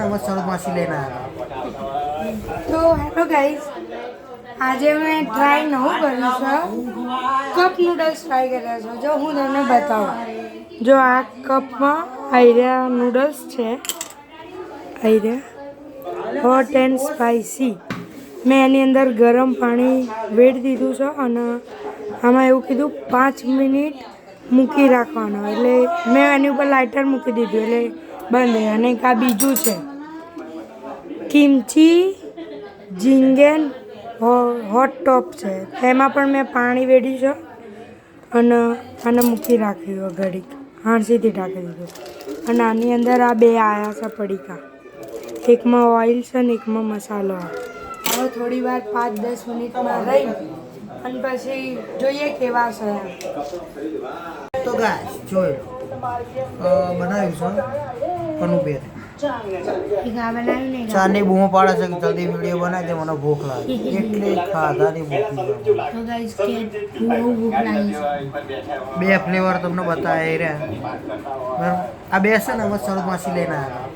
માસી લઈને તો હેલો ગાઈઝ, આજે મેં ટ્રાય નવું કર્યું છે. કપ નૂડલ્સ ટ્રાય કર્યા છે. જો હું તમને બતાવું, જો આ કપમાં આયરા નૂડલ્સ છે, આયરા હોટ એન્ડ સ્પાઇસી. મેં એની અંદર ગરમ પાણી વેડી દીધું છે અને આમાં એવું કીધું 5 મિનિટ મૂકી રાખવાનો, એટલે મેં એની ઉપર લાઇટર મૂકી દીધું એટલે બંધ. અને આ બીજું છે કિમચી જીંગેન હોટ ટોપ છે, એમાં પણ મેં પાણી વેડ્યું છે અને આને મૂકી રાખ્યું ઘડીક, હાંસીથી ઢાંકી દીધું. અને આની અંદર આ બે આયા છે પડીકા, એકમાં ઓઇલ છે ને એકમાં મસાલો. હવે થોડી વાર 5-10 મિનિટમાં રહી અને પછી જોઈએ કેવા છે. તો ગાઈસ જોઈ બનાવ્યું છે કનુબેન. ચાની બૂમો પાડે છે કે જલ્દી વિડીયો બનાવી દે, મને ભૂખ લાગે એટલે ખાધાની ભૂખ. બે ફ્લેવર તમને બતાવી રહ્યા બરાબર. આ બે છે ને અમે સરદ માસી લઈને આવ્યા.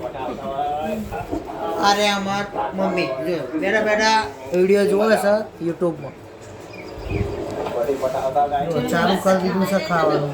અરે અમાર મમ્મી જો બેઠા બેઠા વિડીયો જોવે છે યુટ્યુબમાં. ચાલુ કરી દીધું છે ખાવાનું.